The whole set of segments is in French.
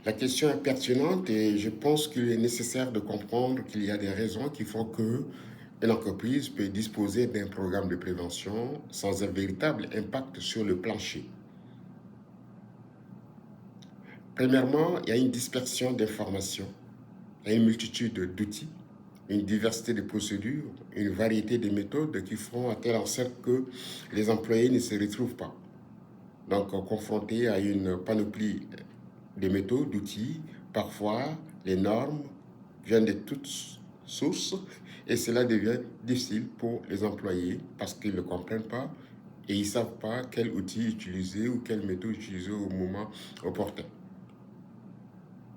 La question est pertinente et je pense qu'il est nécessaire de comprendre qu'il y a des raisons qui font que une entreprise peut disposer d'un programme de prévention sans un véritable impact sur le plancher. Premièrement, il y a une dispersion d'informations, il y a une multitude d'outils, une diversité de procédures, une variété de méthodes qui font à telle enseigne que les employés ne se retrouvent pas. Donc, confrontés à une panoplie de méthodes, d'outils, parfois les normes viennent de toutes sources et cela devient difficile pour les employés parce qu'ils ne comprennent pas et ils ne savent pas quel outil utiliser ou quelle méthode utiliser au moment opportun.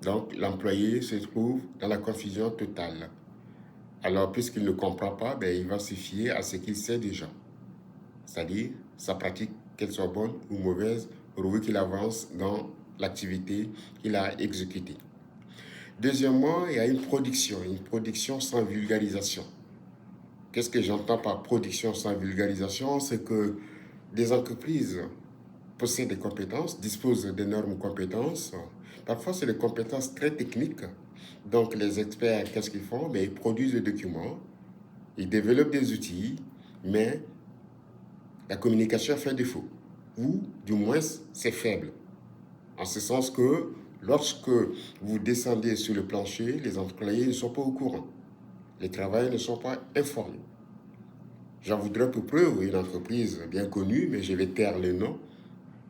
Donc, l'employé se trouve dans la confusion totale. Alors, puisqu'il ne comprend pas, il va se fier à ce qu'il sait déjà. C'est-à-dire, sa pratique, qu'elle soit bonne ou mauvaise, pourvu qu'il avance dans l'activité qu'il a exécutée. Deuxièmement, il y a une production sans vulgarisation. Qu'est-ce que j'entends par production sans vulgarisation? C'est que des entreprises possèdent des compétences, disposent d'énormes compétences. Parfois, c'est des compétences très techniques. Donc, les experts, qu'est-ce qu'ils font? Ils produisent des documents, ils développent des outils, mais la communication fait défaut. Ou, du moins, c'est faible. En ce sens que lorsque vous descendez sur le plancher, les employés ne sont pas au courant. Les travailleurs ne sont pas informés. J'en voudrais pour preuve une entreprise bien connue, mais je vais taire le nom,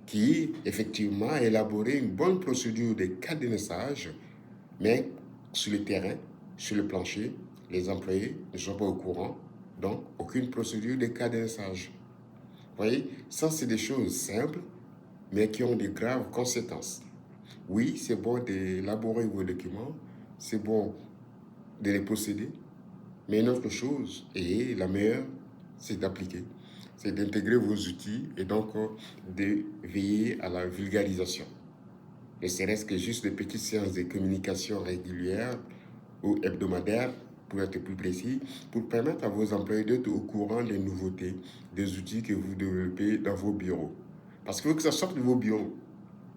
qui effectivement a élaboré une bonne procédure de cadenassage, mais sur le terrain, sur le plancher, les employés ne sont pas au courant, donc aucune procédure de cadenassage. Vous voyez, ça c'est des choses simples, mais qui ont de graves conséquences. Oui, c'est bon d'élaborer vos documents, c'est bon de les posséder, mais une autre chose, et la meilleure, c'est d'appliquer, c'est d'intégrer vos outils et donc de veiller à la vulgarisation. Ne serait-ce que juste de petites séances de communication régulières ou hebdomadaires, pour être plus précis, pour permettre à vos employés d'être au courant des nouveautés, des outils que vous développez dans vos bureaux. Parce qu'il faut que ça sorte de vos bureaux.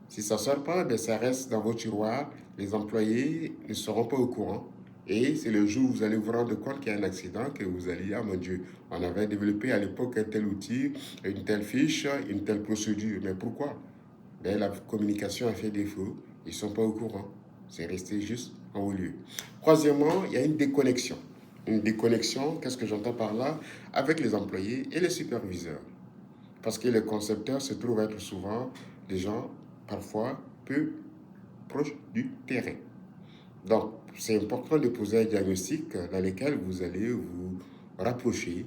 Si ça ne sort pas, ça reste dans vos tiroirs. Les employés ne seront pas au courant. Et c'est le jour où vous allez vous rendre compte qu'il y a un accident que vous allez dire, ah mon Dieu, on avait développé à l'époque un tel outil, une telle fiche, une telle procédure. Mais pourquoi? La communication a fait défaut. Ils ne sont pas au courant. C'est resté juste en haut lieu. Troisièmement, il y a une déconnexion. Une déconnexion, qu'est-ce que j'entends par là? Avec les employés et les superviseurs. Parce que les concepteurs se trouvent être souvent des gens parfois peu proches du terrain. Donc, c'est important de poser un diagnostic dans lequel vous allez vous rapprocher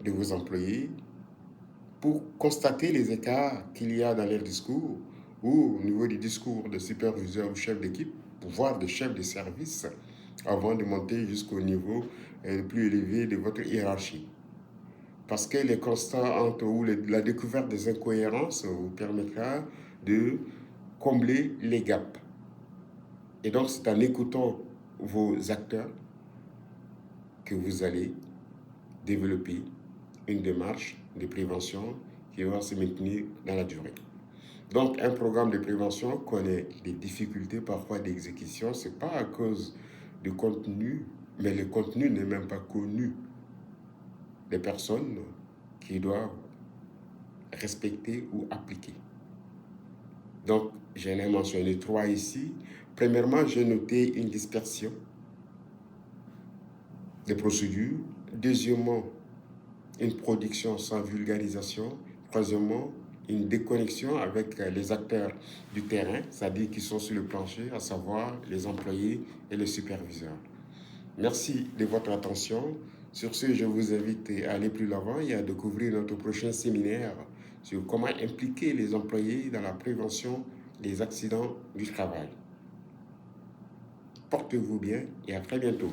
de vos employés pour constater les écarts qu'il y a dans leur discours ou au niveau du discours de superviseur ou chef d'équipe, voire de chef de service, avant de monter jusqu'au niveau le plus élevé de votre hiérarchie. Parce que les constats entre ou la découverte des incohérences vous permettra de combler les gaps. Et donc, c'est en écoutant vos acteurs que vous allez développer une démarche de prévention qui va se maintenir dans la durée. Donc, un programme de prévention connaît des difficultés parfois d'exécution. Ce n'est pas à cause du contenu, mais le contenu n'est même pas connu des personnes qui doivent respecter ou appliquer. Donc, j'en ai mentionné 3 ici. Premièrement, j'ai noté une dispersion des procédures. Deuxièmement, une production sans vulgarisation. Troisièmement, une déconnexion avec les acteurs du terrain, c'est-à-dire qui sont sur le plancher, à savoir les employés et les superviseurs. Merci de votre attention. Sur ce, je vous invite à aller plus loin et à découvrir notre prochain séminaire sur comment impliquer les employés dans la prévention des accidents du travail. Portez-vous bien et à très bientôt.